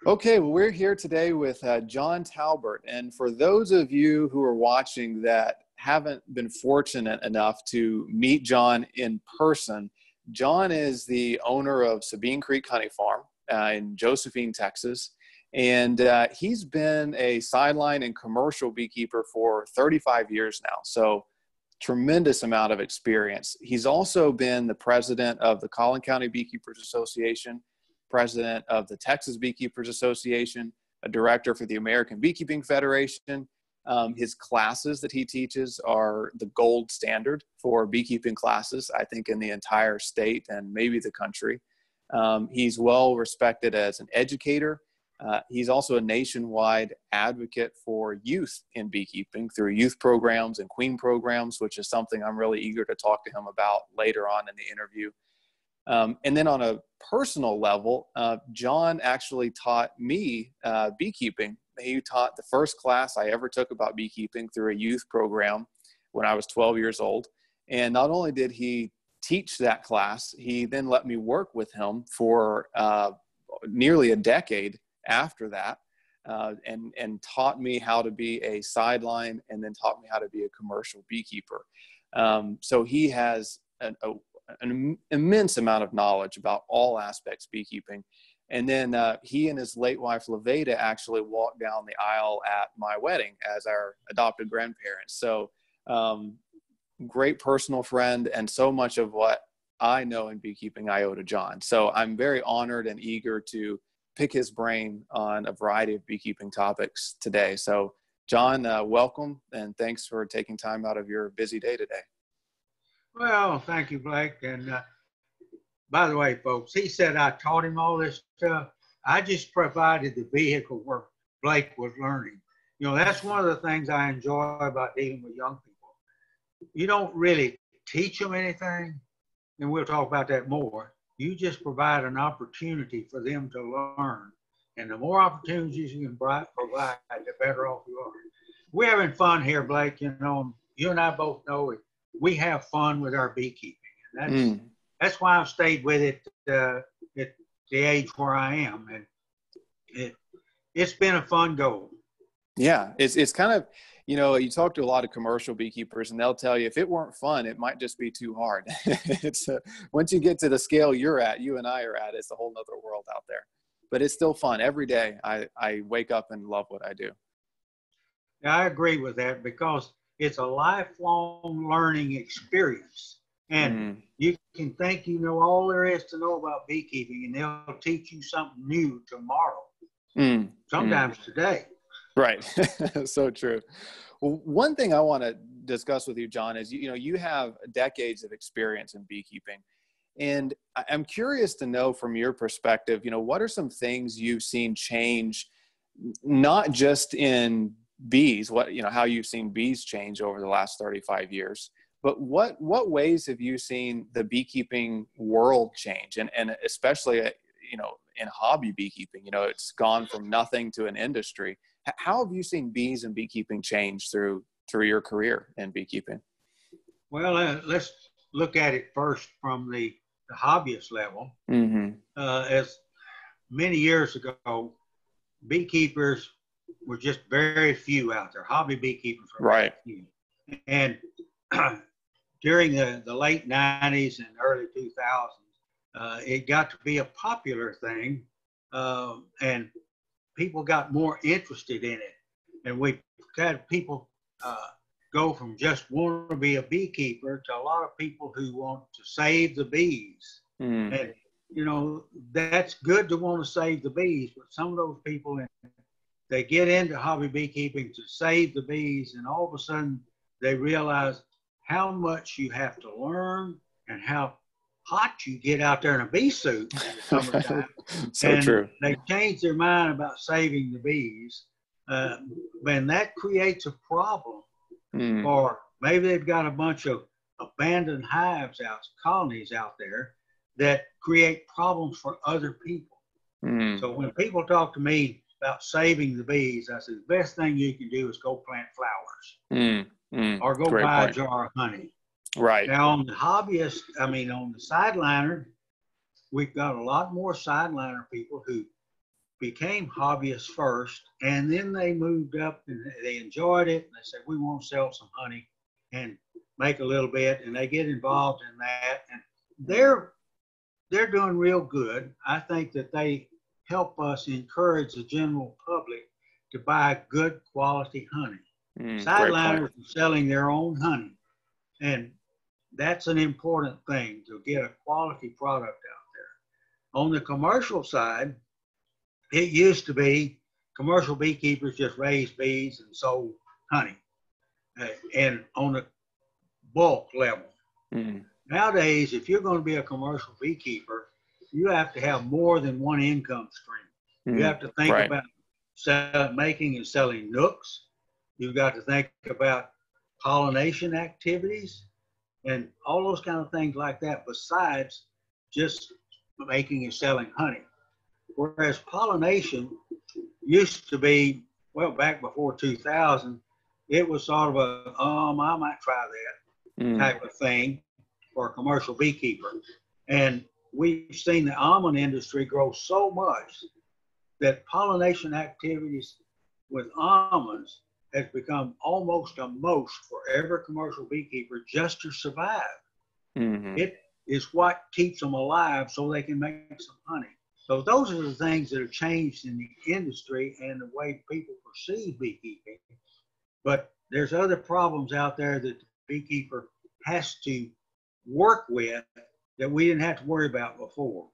Okay, well, we're here today with John Talbert. And for those of you who are watching that haven't been fortunate enough to meet John in person, John is the owner of Sabine Creek Honey Farm in Josephine, Texas. And he's been a sideline and commercial beekeeper for 35 years now. So tremendous amount of experience. He's also been the president of the Collin County Beekeepers Association, president of the Texas Beekeepers Association, a director for the American Beekeeping Federation. His classes that he teaches are the gold standard for beekeeping classes, I think, in the entire state and maybe the country. He's well respected as an educator. He's also a nationwide advocate for youth in beekeeping through youth programs and queen programs, which is something I'm really eager to talk to him about later on in the interview. And then on a personal level, John actually taught me beekeeping. He taught the first class I ever took about beekeeping through a youth program when I was 12 years old. And not only did he teach that class, he then let me work with him for nearly a decade after that, and taught me how to be a sideline and then taught me how to be a commercial beekeeper. So he has an immense amount of knowledge about all aspects beekeeping. And then he and his late wife, Levada, actually walked down the aisle at my wedding as our adopted grandparents. So great personal friend, and so much of what I know in beekeeping I owe to John. So I'm very honored and eager to pick his brain on a variety of beekeeping topics today. So John, welcome, and thanks for taking time out of your busy day today. Well, thank you, Blake. And by the way, folks, he said I taught him all this stuff. I just provided the vehicle where Blake was learning. You know, that's one of the things I enjoy about dealing with young people. You don't really teach them anything, and we'll talk about that more. You just provide an opportunity for them to learn. And the more opportunities you can provide, the better off you are. We're having fun here, Blake. You know, you and I both know it. We have fun with our beekeeping. And that's why I've stayed with it at the age where I am. And it's been a fun go. Yeah, it's kind of, you know, you talk to a lot of commercial beekeepers and they'll tell you if it weren't fun, it might just be too hard. It's once you get to the scale you and I are at, it's a whole nother world out there. But it's still fun. Every day I wake up and love what I do. Yeah, I agree with that because it's a lifelong learning experience. And you can think you know all there is to know about beekeeping, and they'll teach you something new tomorrow, sometimes today. Right. So true. Well, one thing I want to discuss with you, John, is, you know, you have decades of experience in beekeeping. And I'm curious to know from your perspective, you know, what are some things you've seen change, not just in bees, how you've seen bees change over the last 35 years, but what ways have you seen the beekeeping world change? And especially, you know, in hobby beekeeping, you know, it's gone from nothing to an industry. How have you seen bees and beekeeping change through your career in beekeeping? Well, let's look at it first from the hobbyist level. As many years ago, beekeepers were just very few out there. Hobby beekeepers were right. Very few. And during the late 90s and early 2000s, it got to be a popular thing, and people got more interested in it. And we had people go from just wanting to be a beekeeper to a lot of people who want to save the bees. And, you know, that's good to want to save the bees, but some of those people, they get into hobby beekeeping to save the bees, and all of a sudden they realize how much you have to learn and how hot you get out there in a bee suit in the summertime. So and true. They change their mind about saving the bees. And that creates a problem. Or maybe they've got a bunch of abandoned hives colonies out there that create problems for other people. So when people talk to me about saving the bees, I said, the best thing you can do is go plant flowers or go buy a jar of honey. Right. Now on the hobbyist, on the sideliner, we've got a lot more sideliner people who became hobbyists first, and then they moved up and they enjoyed it. And they said, we want to sell some honey and make a little bit, and they get involved in that. And they're doing real good. I think that they help us encourage the general public to buy good quality honey. Sideliners are selling their own honey, and that's an important thing, to get a quality product out there. On the commercial side, it used to be commercial beekeepers just raised bees and sold honey, and on the bulk level. Nowadays, if you're going to be a commercial beekeeper, you have to have more than one income stream. You have to think about making and selling nooks. You've got to think about pollination activities and all those kind of things like that, besides just making and selling honey. Whereas pollination used to be, well, back before 2000, it was sort of a, I might try that type of thing for a commercial beekeeper. And we've seen the almond industry grow so much that pollination activities with almonds has become almost a must for every commercial beekeeper just to survive. It is what keeps them alive so they can make some honey. So those are the things that have changed in the industry and the way people perceive beekeeping. But there's other problems out there that the beekeeper has to work with that we didn't have to worry about before.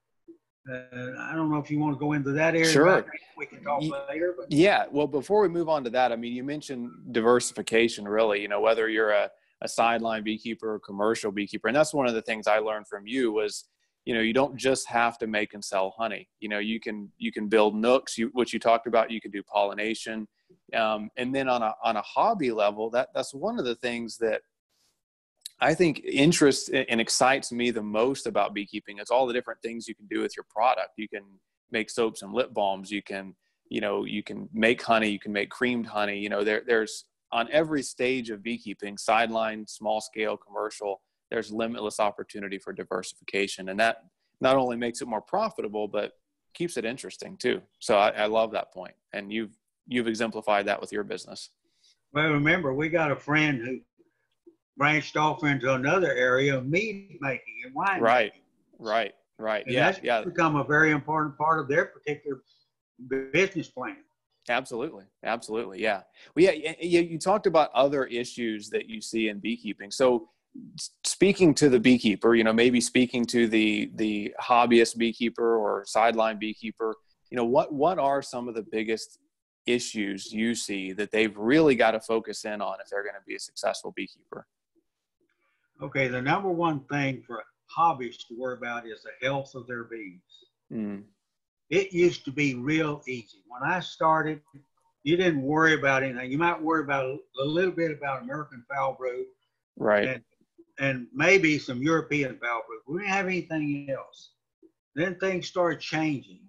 I don't know if you want to go into that area. Sure. We can talk later. But. Yeah. Well, before we move on to that, I mean, you mentioned diversification, really, you know, whether you're a sideline beekeeper or commercial beekeeper. And that's one of the things I learned from you was, you know, you don't just have to make and sell honey. You know, you can build nooks, which you talked about. You can do pollination. And then on a hobby level, that's one of the things that I think interests and excites me the most about beekeeping. It's all the different things you can do with your product. You can make soaps and lip balms. You can make honey. You can make creamed honey. You know, there's on every stage of beekeeping, sideline, small scale, commercial, there's limitless opportunity for diversification. And that not only makes it more profitable, but keeps it interesting too. So I love that point. And you've exemplified that with your business. Well, remember, we got a friend who branched off into another area of mead making and wine making. Right. And that's become a very important part of their particular business plan. Absolutely. Yeah. Well, yeah, you talked about other issues that you see in beekeeping. So speaking to the beekeeper, you know, maybe speaking to the hobbyist beekeeper or sideline beekeeper, you know, what are some of the biggest issues you see that they've really got to focus in on if they're going to be a successful beekeeper? Okay, the number one thing for hobbyists to worry about is the health of their bees. It used to be real easy. When I started, you didn't worry about anything. You might worry about a little bit about American foul brood, right, and maybe some European foul brood. We didn't have anything else. Then things started changing.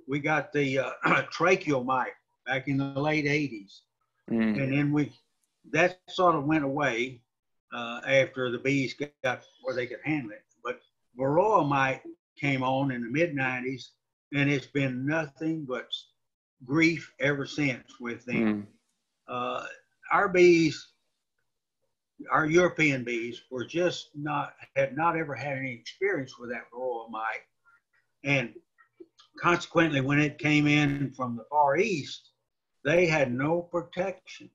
We got the tracheal mite back in the late 80s. And then that sort of went away after the bees got where they could handle it. But varroa mite came on in the mid 90s, and it's been nothing but grief ever since with them. Our bees, our European bees, were just had not ever had any experience with that varroa mite. And consequently, when it came in from the Far East, they had no protection.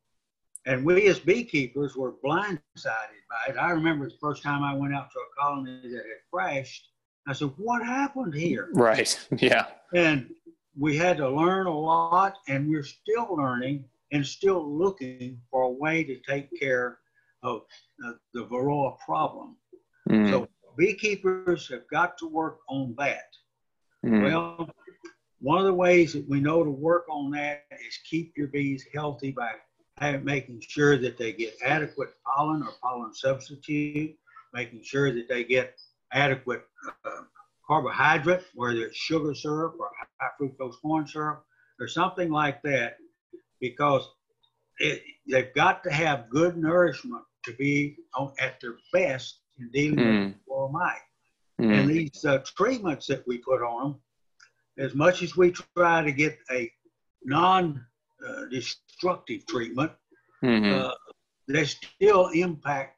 And we as beekeepers were blindsided by it. I remember the first time I went out to a colony that had crashed. I said, what happened here? Right, yeah. And we had to learn a lot, and we're still learning and still looking for a way to take care of the varroa problem. So beekeepers have got to work on that. Well, one of the ways that we know to work on that is keep your bees healthy by making sure that they get adequate pollen or pollen substitute, making sure that they get adequate carbohydrate, whether it's sugar syrup or high fructose corn syrup or something like that, because they've got to have good nourishment to be at their best in dealing with varroa mite. And these treatments that we put on them, as much as we try to get a non-destructive treatment, they still impact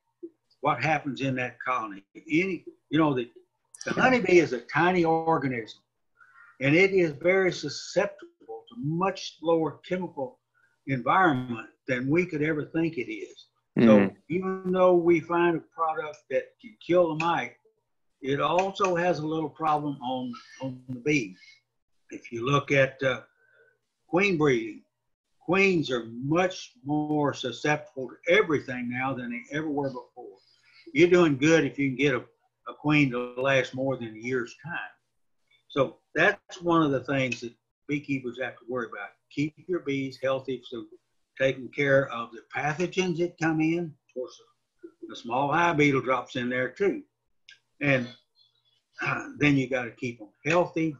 what happens in that colony. The honeybee is a tiny organism, and it is very susceptible to much lower chemical environment than we could ever think it is. So even though we find a product that can kill the mite, it also has a little problem on the bee. If you look at queen breeding, queens are much more susceptible to everything now than they ever were before. You're doing good if you can get a queen to last more than a year's time. So that's one of the things that beekeepers have to worry about. Keep your bees healthy, so taking care of the pathogens that come in. Of course, the small hive beetle drops in there too. And then you got to keep them healthy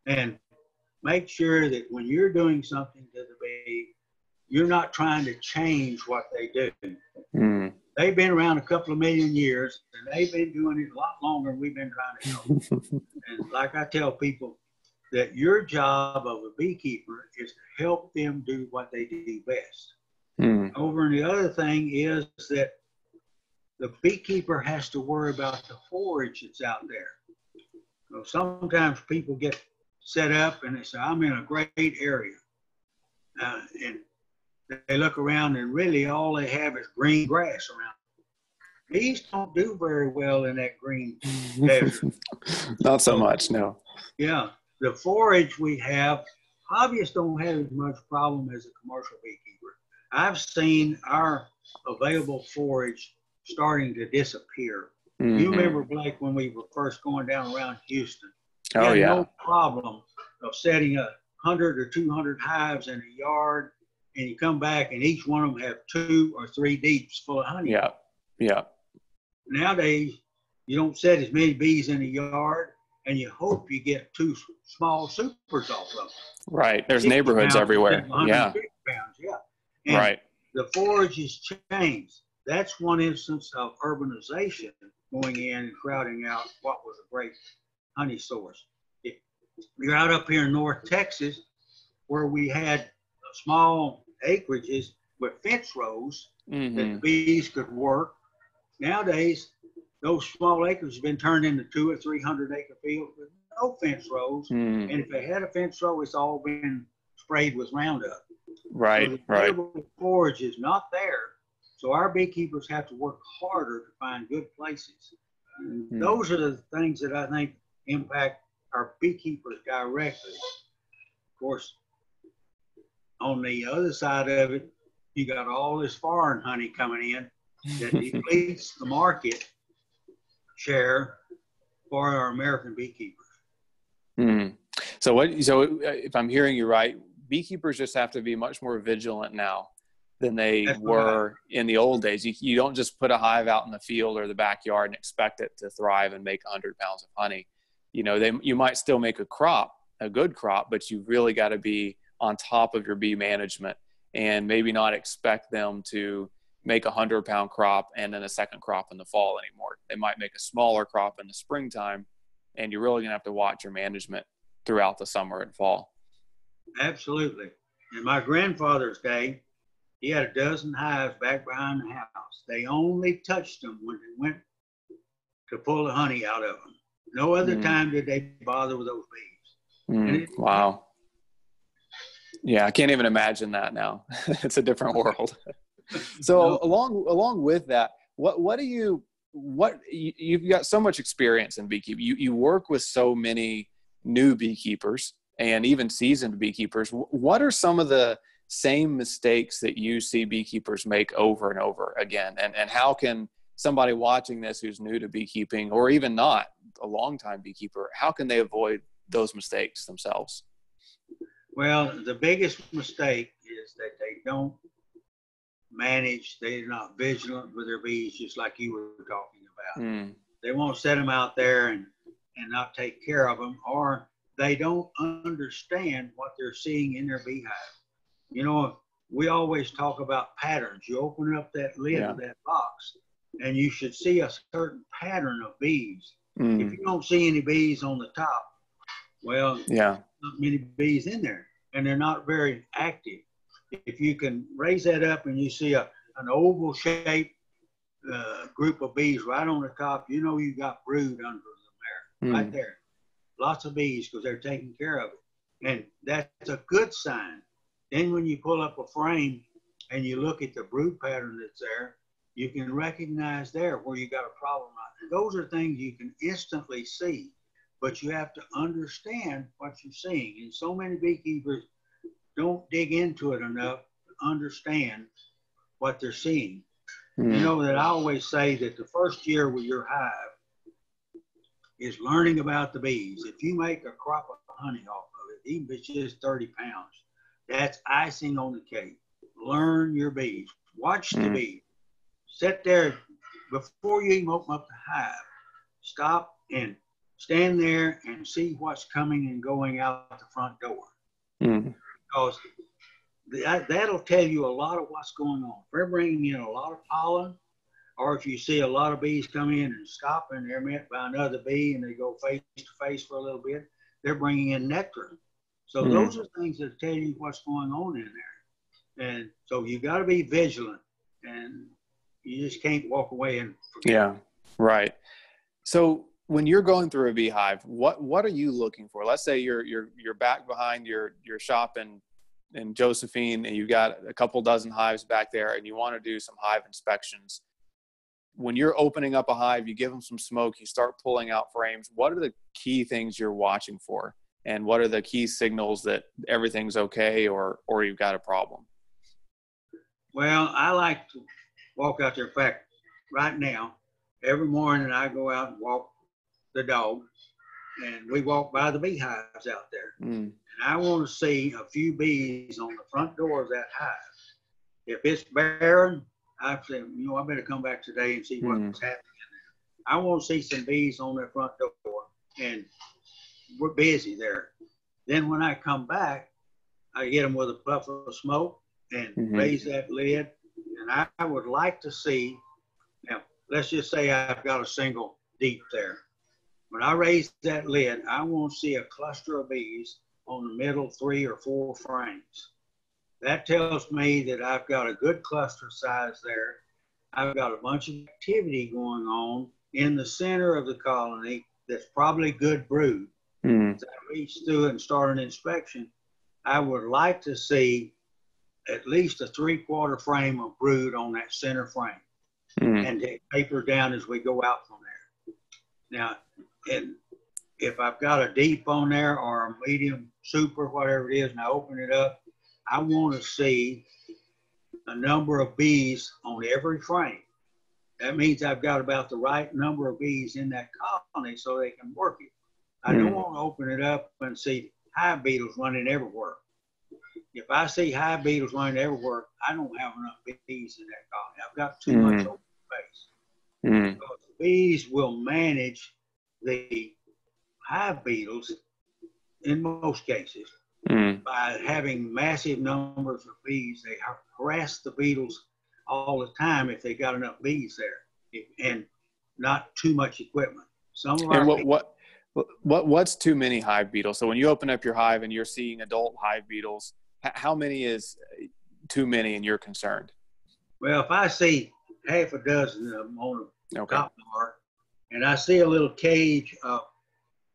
and make sure that when you're doing something to the bee, you're not trying to change what they do. They've been around a couple of million years, and they've been doing it a lot longer than we've been trying to help. And like I tell people, that your job of a beekeeper is to help them do what they do best. Over and the other thing is that the beekeeper has to worry about the forage that's out there. So sometimes people get set up and they say, I'm in a great area. And they look around and really all they have is green grass around. Bees don't do very well in that green desert. Not so much, no. Yeah, the forage we have, hobbyists don't have as much problem as a commercial beekeeper. I've seen our available forage starting to disappear. You remember, Blake, when we were first going down around Houston? You had no problem of setting 100 or 200 hives in a yard, and you come back and each one of them have 2 or 3 deeps full of honey. Yeah. Nowadays, you don't set as many bees in a yard, and you hope you get 2 small supers off of them. Right. There's neighborhoods everywhere. Yeah. And the forage has changed. That's one instance of urbanization going in and crowding out what was a great honey source. You're out up here in North Texas, where we had small acreages with fence rows that the bees could work. Nowadays, those small acres have been turned into 200 or 300 acre fields with no fence rows. And if they had a fence row, it's all been sprayed with Roundup. So the available forage is not there. So our beekeepers have to work harder to find good places. And those are the things that I think impact our beekeepers directly. Of course, on the other side of it, you got all this foreign honey coming in that depletes the market share for our American beekeepers. So if I'm hearing you right, beekeepers just have to be much more vigilant now than they were in the old days. You don't just put a hive out in the field or the backyard and expect it to thrive and make 100 pounds of honey. You might still make a good crop, but you've really got to be on top of your bee management and maybe not expect them to make a 100-pound crop and then a second crop in the fall anymore. They might make a smaller crop in the springtime, and you're really going to have to watch your management throughout the summer and fall. Absolutely. In my grandfather's day, he had a dozen hives back behind the house. They only touched them when they went to pull the honey out of them. No other time did they bother with those bees. Wow. Yeah, I can't even imagine that now. It's a different world. So along with that, you've got so much experience in beekeeping. You work with so many new beekeepers and even seasoned beekeepers. What are some of the same mistakes that you see beekeepers make over and over again? And how can somebody watching this who's new to beekeeping, or even not a longtime beekeeper, how can they avoid those mistakes themselves? Well, the biggest mistake is that they don't manage, they're not vigilant with their bees, just like you were talking about. They won't set them out there and not take care of them, or they don't understand what they're seeing in their beehive. We always talk about patterns. You open up that lid of that box, and you should see a certain pattern of bees. If you don't see any bees on the top, Well, Yeah. not many bees in there, and they're not very active. If you can raise that up and you see an oval shaped group of bees right on the top, you know you got brood under them there, right there. Lots of bees because they're taking care of it. And that's a good sign. Then when you pull up a frame and you look at the brood pattern that's there, you can recognize there where you got a problem. And those are things you can instantly see, but you have to understand what you're seeing. And so many beekeepers don't dig into it enough to understand what they're seeing. You know that I always say that the first year with your hive is learning about the bees. If you make a crop of honey off of it, even if it's just 30 pounds, that's icing on the cake. Learn your bees. Watch the bees. Sit there before you even open up the hive. Stop and stand there and see what's coming and going out the front door. Because that'll tell you a lot of what's going on. If they're bringing in a lot of pollen, or if you see a lot of bees come in and stop and they're met by another bee and they go face to face for a little bit, they're bringing in nectar. So those are things that tell you what's going on in there. And so you got to be vigilant, and you just can't walk away and forget. Yeah, right. So when you're going through a beehive, what are you looking for? Let's say you're back behind your shop in Josephine, and you've got a couple dozen hives back there, and you want to do some hive inspections. When you're opening up a hive, you give them some smoke, you start pulling out frames. What are the key things you're watching for? And what are the key signals that everything's okay or you've got a problem? Well, I like to walk out there. In fact, right now, every morning I go out and walk the dog, and we walk by the beehives out there. And I want to see a few bees on the front door of that hive. If it's barren, I say, I better come back today and see what's happening in there. I want to see some bees on their front door, and we're busy there. Then when I come back, I get them with a puff of smoke and raise that lid. And I would like to see, now, let's just say I've got a single deep there. When I raise that lid, I want to see a cluster of bees on the middle 3 or 4 frames. That tells me that I've got a good cluster size there. I've got a bunch of activity going on in the center of the colony that's probably good brood. As I reach through and start an inspection, I would like to see at least a 3/4 frame of brood on that center frame and taper down as we go out from there. Now, and if I've got a deep on there or a medium super, whatever it is, and I open it up, I want to see a number of bees on every frame. That means I've got about the right number of bees in that colony so they can work it. I don't want to open it up and see hive beetles running everywhere. If I see hive beetles running everywhere, I don't have enough bees in that colony. I've got too much open space. So the bees will manage the hive beetles in most cases by having massive numbers of bees. They harass the beetles all the time if they got enough bees there and not too much equipment. Some of our what's too many hive beetles? So when you open up your hive and you're seeing adult hive beetles, how many is too many and you're concerned? Well, if I see half a dozen of them on the top bar, and I see a little cage of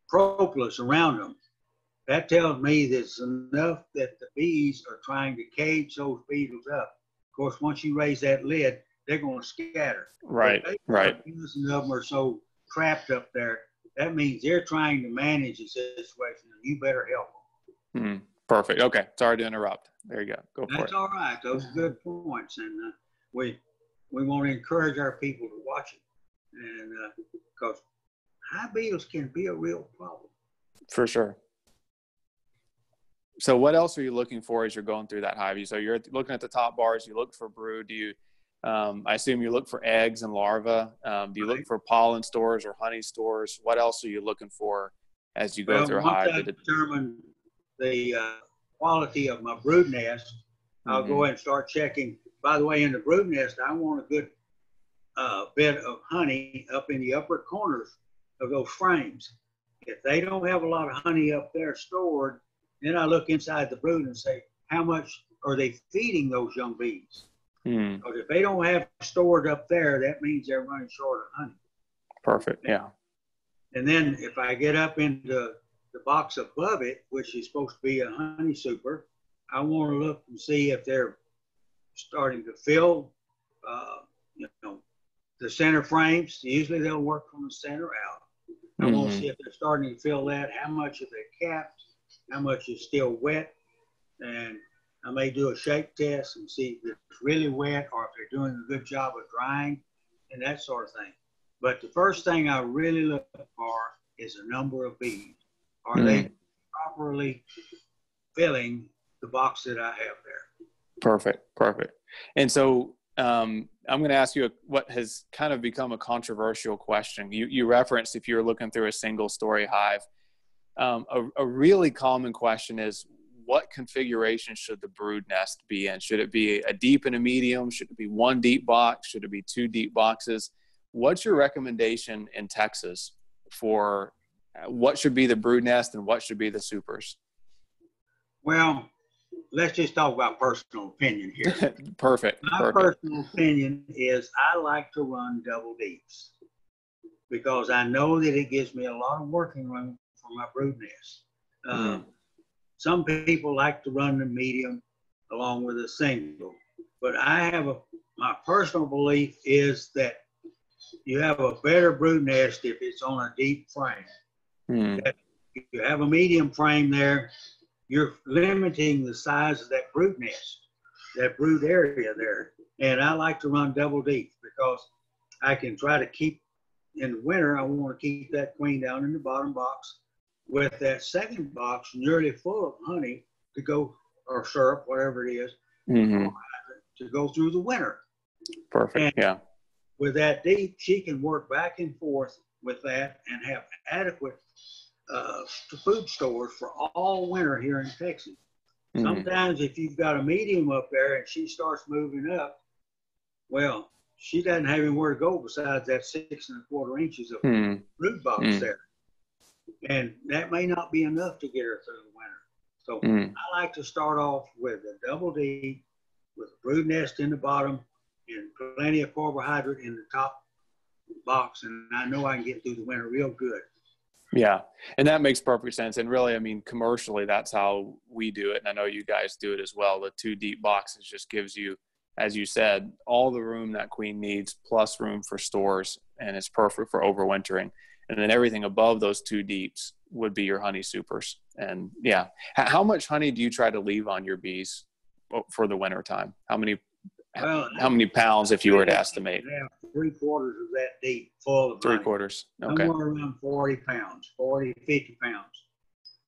propolis around them, that tells me there's enough that the bees are trying to cage those beetles up. Of course, once you raise that lid, they're going to scatter. Right. A dozen of them are so trapped up there, that means they're trying to manage the situation, and you better help them. Perfect. Okay. Sorry to interrupt. There you go. Go for it. That's all right. Those are good points. And we want to encourage our people to watch it. And because hive beetles can be a real problem. For sure. So what else are you looking for as you're going through that hive? So you're looking at the top bars, you look for brood. Do you, I assume you look for eggs and larvae. Do you look for pollen stores or honey stores? What else are you looking for as you go through a hive? Once I determine the quality of my brood nest, I'll go ahead and start checking. By the way, in the brood nest, I want a good bit of honey up in the upper corners of those frames. if they don't have a lot of honey up there stored, then I look inside the brood and say, how much are they feeding those young bees? Because if they don't have stored up there, that means they're running short of honey. Perfect. Yeah. And then if I get up into the box above it, which is supposed to be a honey super, I want to look and see if they're starting to fill, the center frames. Usually they'll work from the center out. I want to see if they're starting to fill that, how much of they capped, how much is still wet, and I may do a shake test and see if it's really wet or if they're doing a good job of drying and that sort of thing. But the first thing I really look for is the number of bees. Are they properly filling the box that I have there? Perfect. And so I'm going to ask you what has kind of become a controversial question. You referenced if you're looking through a single story hive. A really common question is, what configuration should the brood nest be in? Should it be a deep and a medium? Should it be one deep box? Should it be two deep boxes? What's your recommendation in Texas for what should be the brood nest and what should be the supers? Well, let's just talk about personal opinion here. Perfect. My personal opinion is I like to run double deeps because I know that it gives me a lot of working room for my brood nest. Some people like to run the medium along with a single, but my personal belief is that you have a better brood nest if it's on a deep frame. If you have a medium frame there, you're limiting the size of that brood nest, that brood area there. And I like to run double deep because I can try to keep, in the winter, I want to keep that queen down in the bottom box with that second box nearly full of honey to go, or syrup, whatever it is, to go through the winter. Perfect. And with that deep, she can work back and forth with that and have adequate food stores for all winter here in Texas. Sometimes if you've got a medium up there and she starts moving up, well, she doesn't have anywhere to go besides that 6 1/4 inches of brood box there. And that may not be enough to get her through the winter. So I like to start off with a double D with a brood nest in the bottom and plenty of carbohydrate in the top box. And I know I can get through the winter real good. Yeah. And that makes perfect sense. And really, I mean, commercially, that's how we do it. And I know you guys do it as well. The 2 deep boxes just gives you, as you said, all the room that queen needs plus room for stores. And it's perfect for overwintering. And then everything above those 2 deeps would be your honey supers. And yeah, how much honey do you try to leave on your bees for the winter time? How many pounds, if you were to estimate? Yeah, 3/4 of that deep full of honey. 3/4. Okay. Somewhere around 40 pounds, 40, 50 pounds.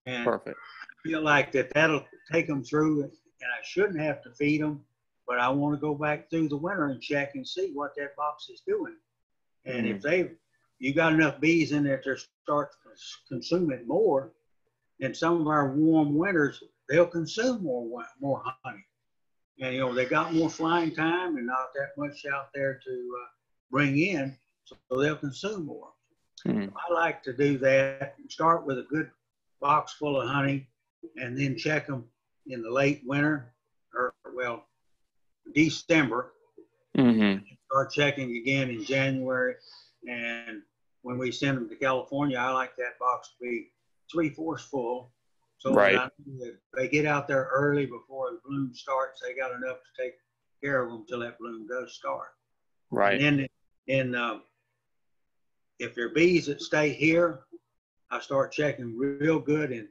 And perfect. I feel like that'll take them through, and I shouldn't have to feed them, but I want to go back through the winter and check and see what that box is doing. And if you got enough bees in there to start consuming more, in some of our warm winters, they'll consume more honey. And, they got more flying time and not that much out there to bring in, so they'll consume more. I like to do that, start with a good box full of honey, and then check them in the late winter, December. Start checking again in January. And when we send them to California, I like that box to be 3/4 full. So that they get out there early before the bloom starts. They got enough to take care of them till that bloom does start. Right. And then if they're bees that stay here, I start checking real good in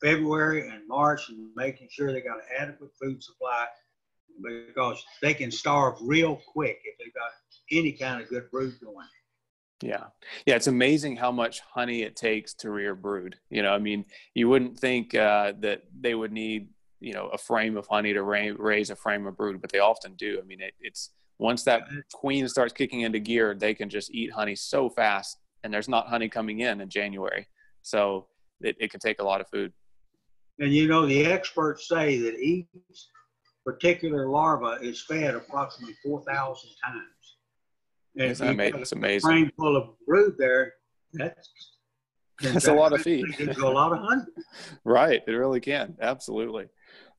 February and March and making sure they got an adequate food supply, because they can starve real quick if they've got any kind of good brood going. Yeah. It's amazing how much honey it takes to rear brood. I mean, you wouldn't think that they would need, a frame of honey to raise a frame of brood, but they often do. I mean, it's once that queen starts kicking into gear, they can just eat honey so fast, and there's not honey coming in January. So it can take a lot of food. And, the experts say that each particular larva is fed approximately 4,000 times. And it's amazing. A frame full of brood there, That's a lot of feed. It a lot of honey. Right. It really can. Absolutely.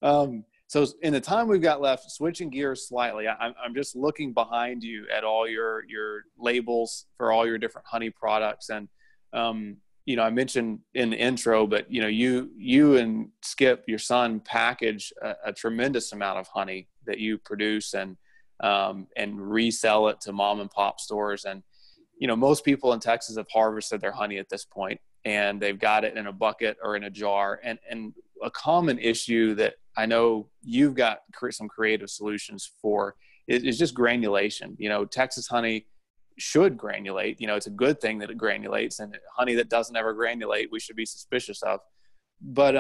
So in the time we've got left, switching gears slightly, I'm just looking behind you at all your labels for all your different honey products. And, I mentioned in the intro, but, you and Skip, your son, package a tremendous amount of honey that you produce and resell it to mom and pop stores. And, most people in Texas have harvested their honey at this point, and they've got it in a bucket or in a jar. And a common issue that I know you've got some creative solutions for is just granulation. Texas honey should granulate. It's a good thing that it granulates, and honey that doesn't ever granulate, we should be suspicious of. But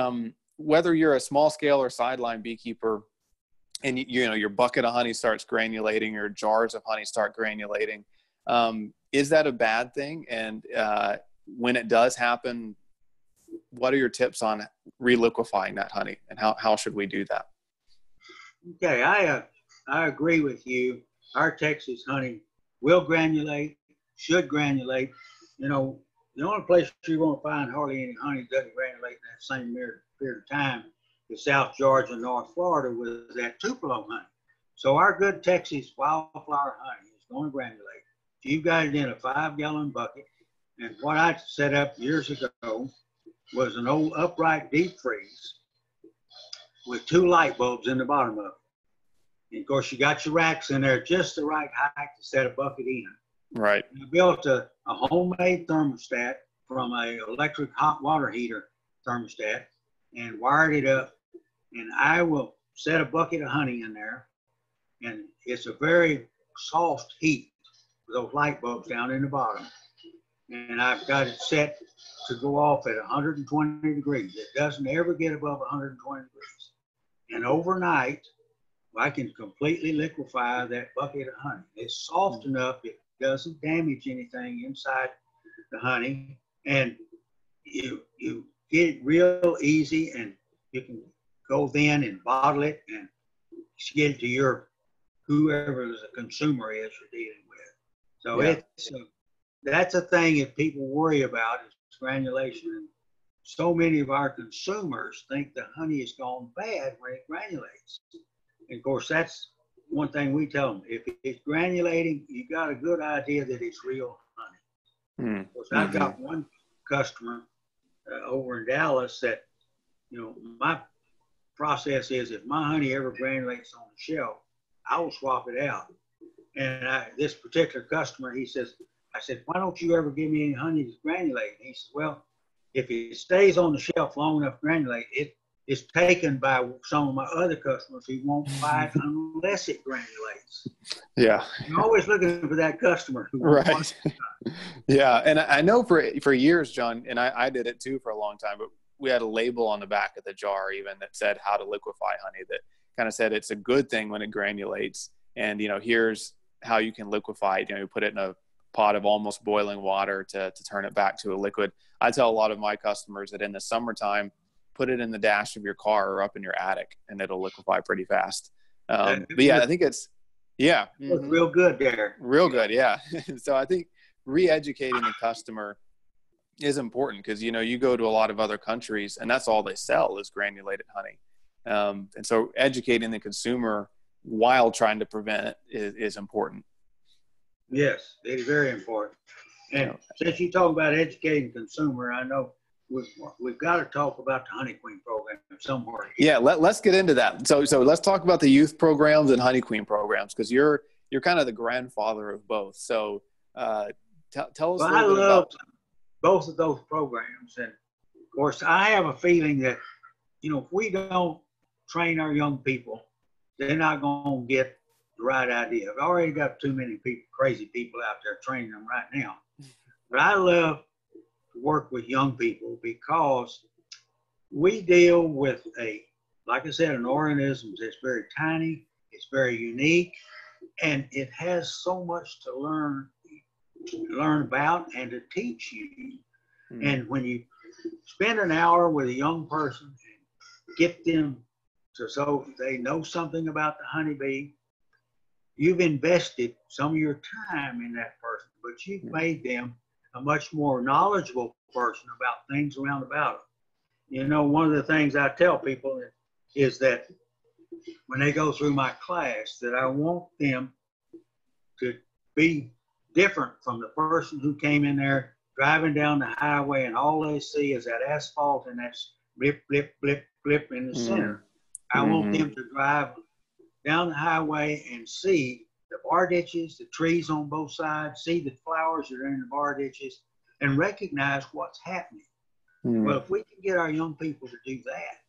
whether you're a small scale or sideline beekeeper, and your bucket of honey starts granulating, or jars of honey start granulating, is that a bad thing? And when it does happen, what are your tips on reliquefying that honey, and how should we do that? Okay, I agree with you. Our Texas honey will granulate, should granulate. The only place you're going to find hardly any honey that doesn't granulate in that same period of time is South Georgia and North Florida with that Tupelo honey. So our good Texas wildflower honey is going to granulate. You've got it in a 5-gallon bucket. And what I set up years ago was an old upright deep freeze with 2 light bulbs in the bottom of it. And of course, you got your racks in there just the right height to set a bucket in. Right. I built a homemade thermostat from an electric hot water heater thermostat and wired it up. And I will set a bucket of honey in there. And it's a very soft heat with those light bulbs down in the bottom. And I've got it set to go off at 120 degrees. It doesn't ever get above 120 degrees. And overnight, I can completely liquefy that bucket of honey. It's soft enough, it doesn't damage anything inside the honey. And you get it real easy, and you can go then and bottle it and get it to your whoever the consumer is you're dealing with. So yeah. That's a thing that people worry about is granulation. And so many of our consumers think the honey is gone bad when it granulates. And of course, that's one thing we tell them. If it's granulating, you got a good idea that it's real honey. Of course, I've got one customer over in Dallas that, my process is if my honey ever granulates on the shelf, I will swap it out. And this particular customer, I said, why don't you ever give me any honey that's granulating? He said, well, if it stays on the shelf long enough to granulate, it's taken by some of my other customers who won't buy it unless it granulates. Yeah. I'm always looking for that customer. Right. Yeah. And I know for years, John, and I did it too for a long time, but we had a label on the back of the jar even that said how to liquefy honey, that kind of said it's a good thing when it granulates. And, here's how you can liquefy it. You put it in a pot of almost boiling water to turn it back to a liquid. I tell a lot of my customers that in the summertime, put it in the dash of your car or up in your attic, and it'll liquefy pretty fast. But yeah, I think it's, yeah. Looks real good there. Real good, yeah. So I think re-educating the customer is important because, you go to a lot of other countries and that's all they sell is granulated honey. And so educating the consumer while trying to prevent it is important. Yes, it's very important. And since you talk about educating the consumer, I know we've got to talk about the Honey Queen program somewhere. Yeah, let's get into that. So let's talk about the youth programs and Honey Queen programs because you're kind of the grandfather of both. So tell us a little bit about both of those programs. And of course, I have a feeling that, if we don't train our young people, they're not going to get the right idea. I've already got too many crazy people out there training them right now. But I love to work with young people because we deal with like I said, an organism that's very tiny, it's very unique, and it has so much to learn about and to teach you. And when you spend an hour with a young person and get them so they know something about the honeybee, you've invested some of your time in that person, but you've made them a much more knowledgeable person about things around about them. You know, one of the things I tell people is that when they go through my class, that I want them to be different from the person who came in there driving down the highway and all they see is that asphalt and that blip, blip, blip, blip in the center. I want them to drive down the highway and see the bar ditches, the trees on both sides, see the flowers that are in the bar ditches, and recognize what's happening. Well, if we can get our young people to do that,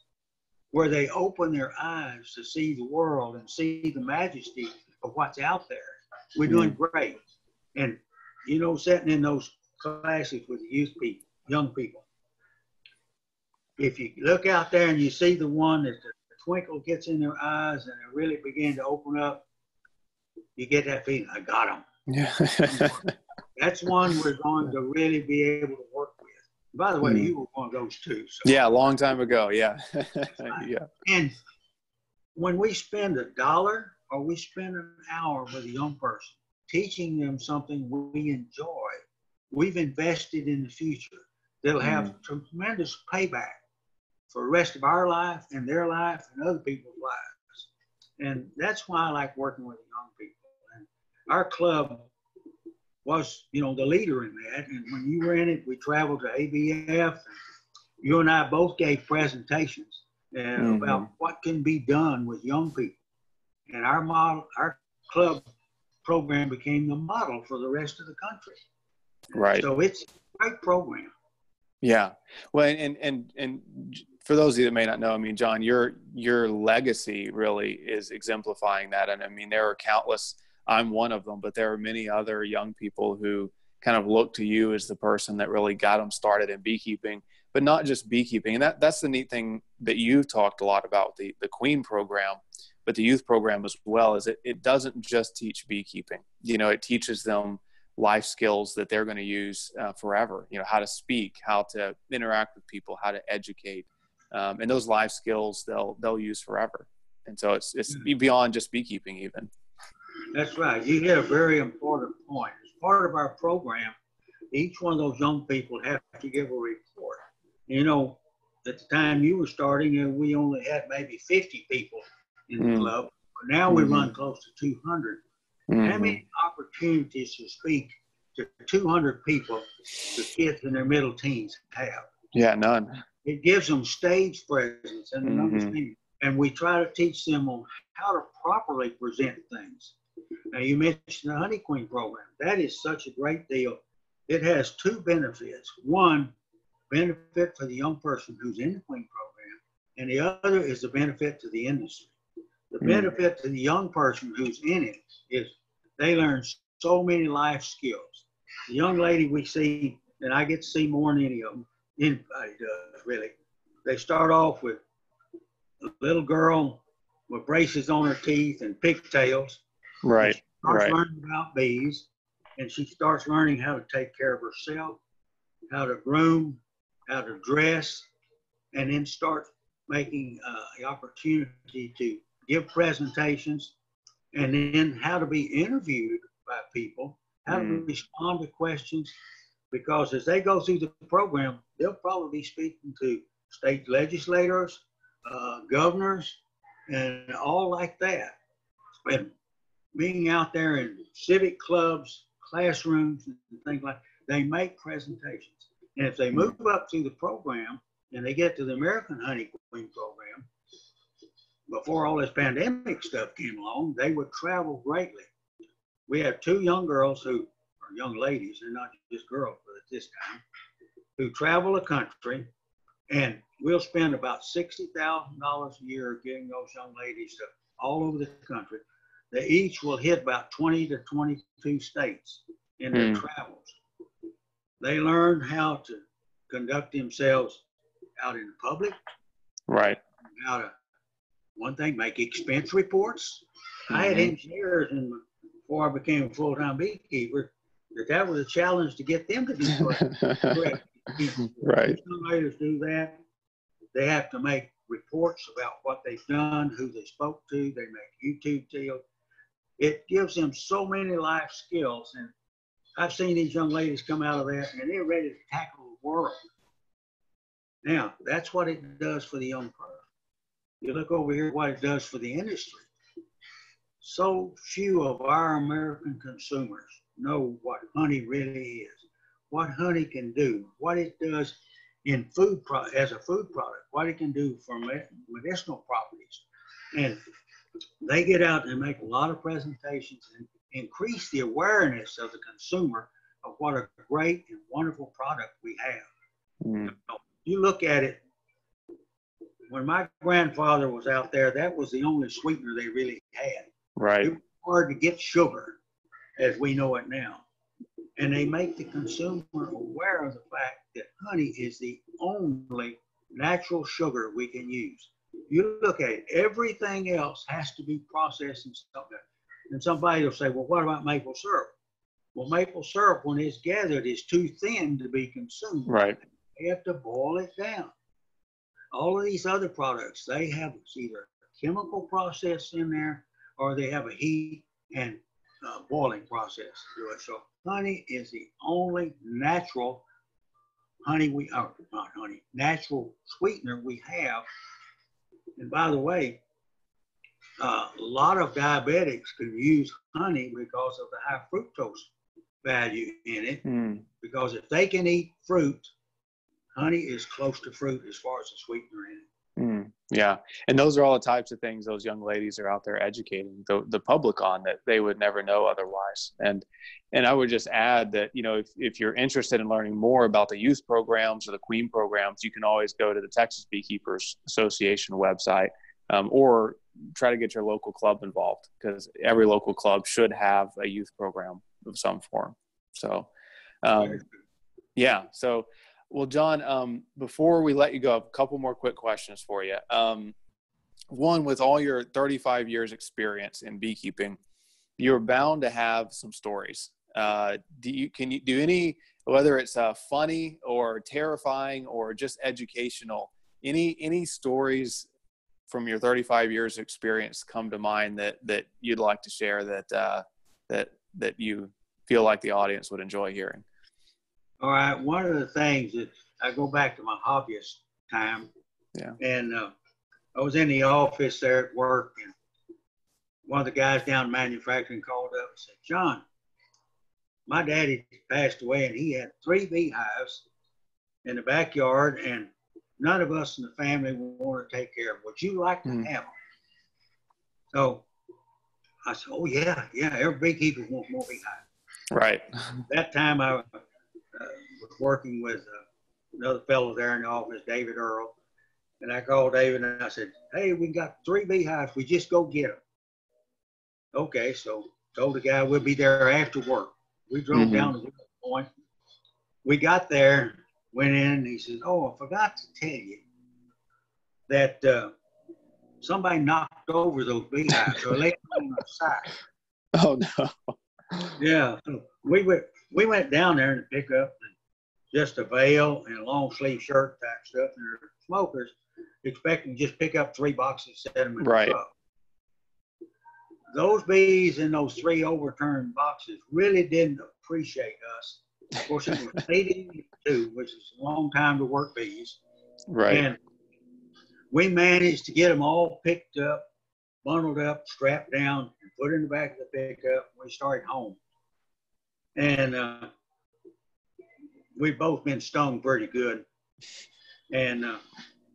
where they open their eyes to see the world and see the majesty of what's out there, we're doing great. And, you know, sitting in those classes with the young people, if you look out there and you see the one that the twinkle gets in their eyes and they really begin to open up, you get that feeling, I got them. Yeah. That's one we're going to really be able to work with. By the way, you were one of those too. So. Yeah, a long time ago. Yeah. Yeah. And when we spend $1 or we spend an hour with a young person, teaching them something we enjoy, we've invested in the future. They'll have tremendous payback for the rest of our life and their life and other people's lives. And that's why I like working with young people. And our club was, you know, the leader in that. And when you were in it, we traveled to ABF. And you and I both gave presentations about what can be done with young people. And our club program became the model for the rest of the country. Right. So it's a great program. Yeah. Well, and for those of you that may not know, I mean, John, your legacy really is exemplifying that. And I mean, there are countless, I'm one of them, but there are many other young people who kind of look to you as the person that really got them started in beekeeping, but not just beekeeping. And that's the neat thing that you've talked a lot about, the Queen program, but the youth program as well, is it doesn't just teach beekeeping. You know, it teaches them life skills that they're going to use forever. You know, how to speak, how to interact with people, how to educate, and those life skills they'll use forever. And so it's beyond just beekeeping even. That's right. You hit a very important point. As part of our program, each one of those young people have to give a report. You know, at the time you were starting, we only had maybe 50 people in the club. But now we run close to 200. How many opportunities to speak to 200 people the kids in their middle teens have? Yeah, none. It gives them stage presence and an understanding. And we try to teach them on how to properly present things. Now, you mentioned the Honey Queen program. That is such a great deal. It has two benefits. One, benefit for the young person who's in the Queen program, and the other is the benefit to the industry. The benefit to the young person who's in it is they learn so many life skills. The young lady we see, and I get to see more than any of them, anybody does really, they start off with a little girl with braces on her teeth and pigtails. Right. She starts learning about bees, and she starts learning how to take care of herself, how to groom, how to dress, and then start making the opportunity to give presentations, and then how to be interviewed by people, how to respond to questions, because as they go through the program, they'll probably be speaking to state legislators, governors, and all like that. And being out there in civic clubs, classrooms, and things like that, they make presentations. And if they move up through the program and they get to the American Honey Queen program, before all this pandemic stuff came along, they would travel greatly. We have two young girls who are young ladies, they're not just girls, but at this time, who travel the country, and we'll spend about $60,000 a year getting those young ladies to all over the country. They each will hit about 20 to 22 states in their travels. They learn how to conduct themselves out in the public. Right. How to, one thing, make expense reports. I had engineers before I became a full-time beekeeper, that was a challenge to get them to do correct. Right. Some leaders do that. They have to make reports about what they've done, who they spoke to. They make YouTube deals. It gives them so many life skills. And I've seen these young ladies come out of there and they're ready to tackle the world. Now, that's what it does for the young person. You look over here, what it does for the industry. So few of our American consumers know what honey really is, what honey can do, what it does in food as a food product, what it can do for medicinal properties. And they get out and make a lot of presentations and increase the awareness of the consumer of what a great and wonderful product we have. Mm. You look at it, when my grandfather was out there, that was the only sweetener they really had. Right. It was hard to get sugar as we know it now. And they make the consumer aware of the fact that honey is the only natural sugar we can use. You look at it, everything else has to be processed and stuff. And somebody will say, well, what about maple syrup? Well, maple syrup, when it's gathered, is too thin to be consumed. Right. You have to boil it down. All of these other products, they have either a chemical process in there or they have a heat and boiling process to do it. So honey is the only natural natural sweetener we have. And by the way, a lot of diabetics can use honey because of the high fructose value in it. Mm. Because if they can eat fruit, honey is close to fruit as far as the sweetener in it. Mm, yeah. And those are all the types of things those young ladies are out there educating the public on that they would never know otherwise. And I would just add that, you know, if you're interested in learning more about the youth programs or the queen programs, you can always go to the Texas Beekeepers Association website, or try to get your local club involved, because every local club should have a youth program of some form. So, yeah. So, well, John, before we let you go, a couple more quick questions for you. One, with all your 35 years experience in beekeeping, you're bound to have some stories. Can you do any, whether it's funny or terrifying or just educational, any stories from your 35 years experience come to mind that you'd like to share that you feel like the audience would enjoy hearing? All right. One of the things that I go back to my hobbyist time. Yeah. And I was in the office there at work, and one of the guys down in manufacturing called up and said, John, my daddy passed away and he had 3 beehives in the backyard, and none of us in the family want to take care of them. Would you like to have them? So I said, oh, yeah. Every beekeeper wants more beehives. Right. That time I was working with another fellow there in the office, David Earl. And I called David and I said, hey, we got 3 beehives. We just go get them. Okay, so told the guy we'll be there after work. We drove down to the point. We got there, went in, and he said, oh, I forgot to tell you that somebody knocked over those beehives. So they left them on the side. Oh, no. Yeah, so we went down there to pick up just a veil and a long sleeve shirt type stuff, and they're smokers, expecting to just pick up 3 boxes, set them in the truck. Those bees in those 3 overturned boxes really didn't appreciate us. Of course, it was 1882, which is a long time to work bees. Right. And we managed to get them all picked up, bundled up, strapped down, and put in the back of the pickup. We started home. And we've both been stung pretty good. And in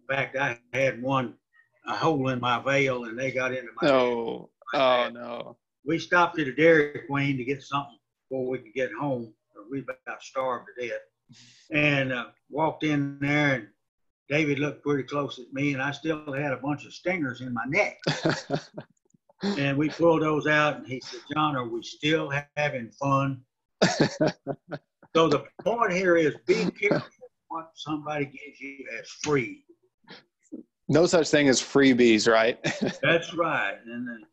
fact, I had a hole in my veil, and they got into my head. Oh, no. We stopped at a Dairy Queen to get something before we could get home. We about starved to death. And walked in there, and David looked pretty close at me, and I still had a bunch of stingers in my neck. And we pulled those out, and he said, John, are we still having fun? So the point here is be careful what somebody gives you as free. No such thing as freebies, right? That's right. And then,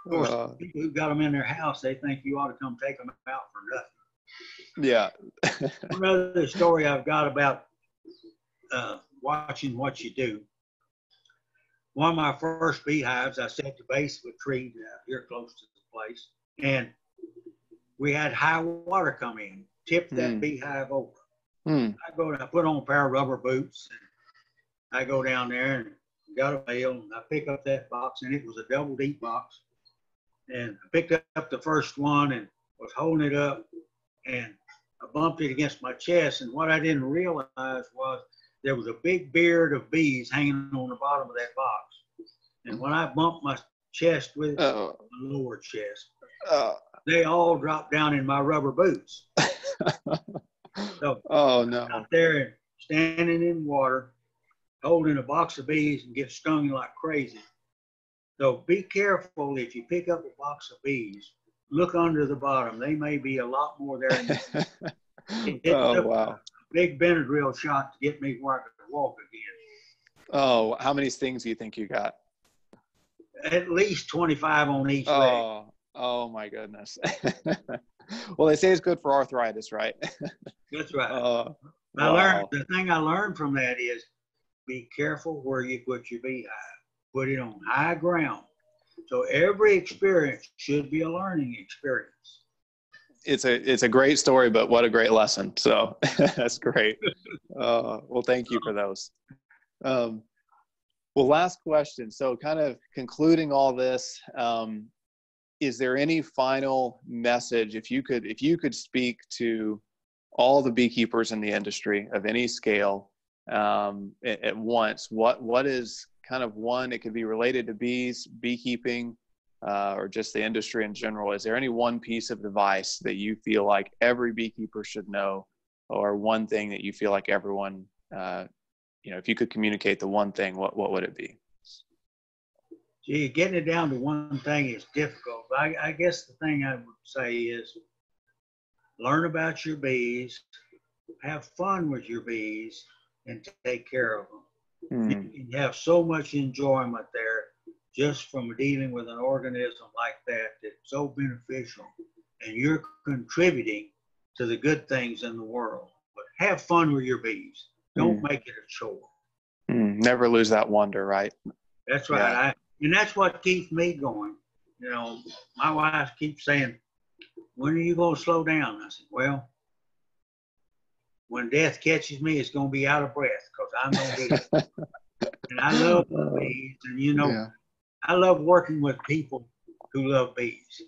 of course, people who got them in their house, they think you ought to come take them out for nothing. Yeah. Another story I've got about watching what you do. One of my first beehives, I set the base of a tree out here close to the place. And we had high water come in, tipped that beehive over. Mm. I put on a pair of rubber boots, and I go down there and got a mail, and I pick up that box, and it was a double deep box. And I picked up the first one and was holding it up, and I bumped it against my chest. And what I didn't realize was there was a big beard of bees hanging on the bottom of that box. And when I bumped my chest with it, my lower chest, they all dropped down in my rubber boots. So oh no! Out there standing in water, holding a box of bees and get stung like crazy. So be careful if you pick up a box of bees. Look under the bottom. They may be a lot more there. It took a big Benadryl shot to get me where I could walk again. Oh, how many stings do you think you got? At least 25 on each leg. Oh my goodness. Well, they say it's good for arthritis, right? That's right. Wow. The thing I learned from that is be careful where you put your beehive. Put it on high ground. So every experience should be a learning experience. It's a great story, but what a great lesson. So that's great. Well, thank you for those. Well, last question. So kind of concluding all this, is there any final message, if you could speak to all the beekeepers in the industry of any scale at once, what is kind of one, it could be related to bees, beekeeping, or just the industry in general. Is there any one piece of advice that you feel like every beekeeper should know, or one thing that you feel like everyone, if you could communicate the one thing, what would it be? Gee, getting it down to one thing is difficult. I guess the thing I would say is learn about your bees, have fun with your bees, and take care of them. You have so much enjoyment there just from dealing with an organism like that that's so beneficial, and you're contributing to the good things in the world. But have fun with your bees. Don't make it a chore. Never lose that wonder, right? That's right. Yeah. And that's what keeps me going. You know, my wife keeps saying, when are you going to slow down? I said, well, when death catches me, it's going to be out of breath because I'm going to be. And I love bees. And, I love working with people who love bees.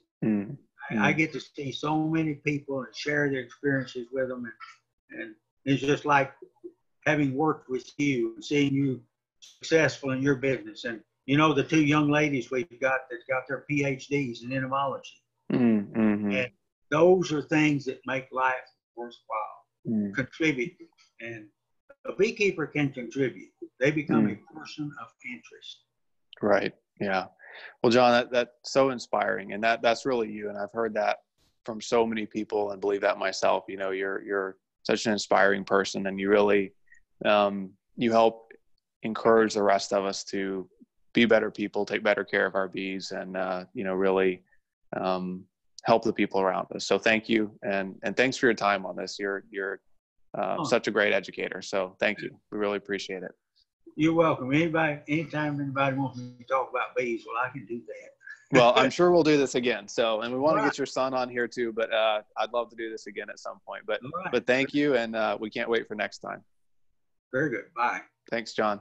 I get to see so many people and share their experiences with them. And it's just like having worked with you and seeing you successful in your business. And, the two young ladies we've got that got their PhDs in entomology. And those are things that make life worthwhile. Contribute. And a beekeeper can contribute. They become a person of interest. Right. Yeah. Well, John, that's so inspiring, and that's really you. And I've heard that from so many people, and believe that myself. You're such an inspiring person, and you really you help encourage the rest of us to be better people, take better care of our bees, and really help the people around us. So thank you, and thanks for your time on this. You're such a great educator. So thank you. We really appreciate it. You're welcome. Anytime anybody wants me to talk about bees, well, I can do that. Well, I'm sure we'll do this again. So, and we want to get your son on here too, but I'd love to do this again at some point. But thank you, and we can't wait for next time. Very good. Bye. Thanks, John.